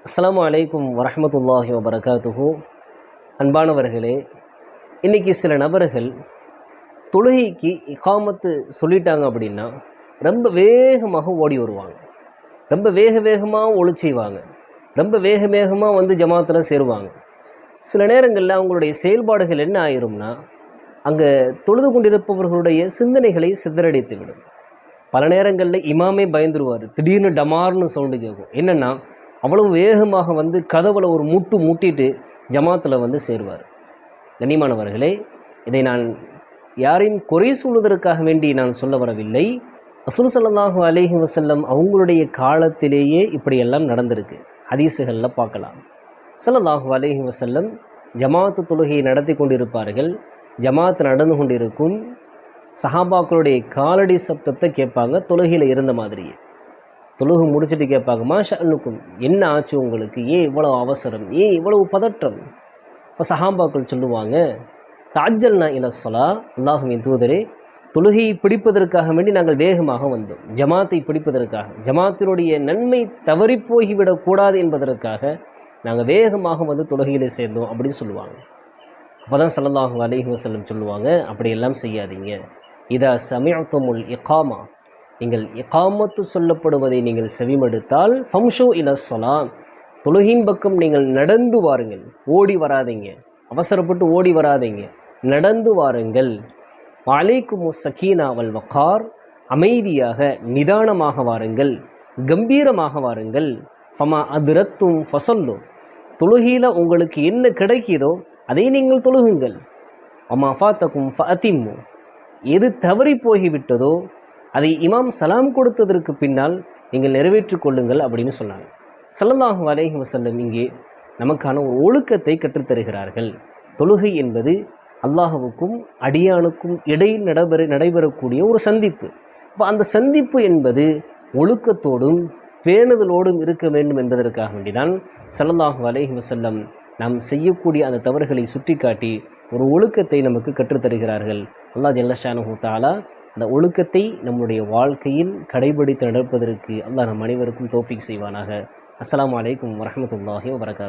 அஸ்ஸலாமு அலைக்கும் வரஹ்மத்துல்லாஹி வபரகாத்துஹு. அன்பானவர்களே, இன்றைக்கி சில நபர்கள் தொழுகைக்கு இகாமத்து சொல்லிட்டாங்க அப்படின்னா ரொம்ப வேகமாக ஓடி வருவாங்க, ரொம்ப வேகமாக ஒளி செய்வாங்க, ரொம்ப வேகமாக வந்து ஜமாத்தில் சேருவாங்க. சில நேரங்களில் அவங்களுடைய செயல்பாடுகள் என்ன ஆயிரும்னா, அங்கே தொழுது கொண்டிருப்பவர்களுடைய சிந்தனைகளை சிதறடித்து விடும். பல நேரங்களில் இமாமே பயந்துருவார். திடீர்னு டமார்னு சவுண்டு கேட்கும். என்னென்னா, அவ்வளவு வேகமாக வந்து கதவுல ஒரு முட்டிட்டு ஜமாத்தில் வந்து சேருவார். கண்ணியமானவர்களே, இதை நான் யாரையும் குறை சொல்வதற்காக வேண்டி நான் சொல்ல வரவில்லை. ரசூல் ஸல்லல்லாஹு அலைஹி வஸல்லம் அவங்களுடைய காலத்திலேயே இப்படியெல்லாம் நடந்திருக்கு. ஹதீஸுகளில் பார்க்கலாம். ஸல்லல்லாஹு அலைஹி வஸல்லம் ஜமாத்து தொழுகையை நடத்தி கொண்டிருப்பார்கள். ஜமாத் நடந்து கொண்டிருக்கும். சஹாபாக்களுடைய காலடி சப்தத்தை கேட்பாங்க, தொழுகையில் இருந்த மாதிரியே. தொழுகை முடிச்சுட்டு கேட்பாங்க, மாஷா அன்னுக்கும், என்ன ஆச்சு உங்களுக்கு, ஏன் இவ்வளவு அவசரம், ஏன் இவ்வளவு பதற்றம்? இப்போ சஹாபாக்கள் சொல்லுவாங்க, தாஜல்னா இலஸ்ஸலா, அல்லாஹுவின் தூதரே, தொழுகையை பிடிப்பதற்காக வேண்டி நாங்கள் வேகமாக வந்தோம். ஜமாத்தை பிடிப்பதற்காக, ஜமாத்தினுடைய நன்மை தவறி போய்விடக்கூடாது என்பதற்காக நாங்கள் வேகமாக வந்து தொழுகையில் சேர்ந்தோம் அப்படின்னு சொல்லுவாங்க. அப்போ தான் ஸல்லல்லாஹு அலைஹி வஸல்லம் சொல்லுவாங்க, அப்படியெல்லாம் செய்யாதீங்க. இதா சமிஅத்துமுல் இகாமா, நீங்கள் இகாமத்து சொல்லப்படுவதை நீங்கள் செவிமடுத்தால் ஃபம்ஷு இலஸ்ஸலா, தொழுகையின் பக்கம் நீங்கள் நடந்து வாருங்கள், ஓடி வராதீங்க, அவசரப்பட்டு ஓடி வராதீங்க, நடந்து வாருங்கள். வலைக்குமு சகீனா வல் வகார், அமைதியாக நிதானமாக வாருங்கள், கம்பீரமாக வாருங்கள். ஃபமா அதுரத்தும் ஃபசல்லு, தொழுகையில் உங்களுக்கு என்ன கிடைக்கிதோ அதை நீங்கள் தொழுகுங்கள். அம்மா ஃபாத்தக்கும் ஃபஅதிம்மு, எது தவறி போய்விட்டதோ அதை இமாம் சலாம் கொடுத்ததற்கு பின்னால் நீங்கள் நிறைவேற்றிக் கொள்ளுங்கள் அப்படின்னு சொன்னாங்க. ஸல்லல்லாஹு அலைஹி வஸல்லம் இங்கே நமக்கான ஒரு ஒழுக்கத்தை கற்றுத்தருகிறார்கள். தொழுகை என்பது அல்லாஹ்வுக்கும் அடியானுக்கும் இடையில் நடைபெறக்கூடிய ஒரு சந்திப்பு. இப்போ அந்த சந்திப்பு என்பது ஒழுக்கத்தோடும் பேணுதலோடும் இருக்க வேண்டும் என்பதற்காக வேண்டிதான் ஸல்லல்லாஹு அலைஹி வஸல்லம் நாம் செய்யக்கூடிய அந்த தவறுகளை சுட்டி காட்டி ஒரு ஒழுக்கத்தை நமக்கு கற்றுத்தருகிறார்கள். அல்லாஹ் ஜல்ல ஷானுஹு தஆலா அந்த ஒழுக்கத்தை நம்முடைய வாழ்க்கையில் கடைபிடித்து நடப்பதற்கு அல்லாஹ் நம் அனைவருக்கும் தௌஃபீக் செய்வானாக. அஸ்ஸலாமு அலைக்கும் வரஹ்மத்துல்லாஹி வபரகாத்துஹு.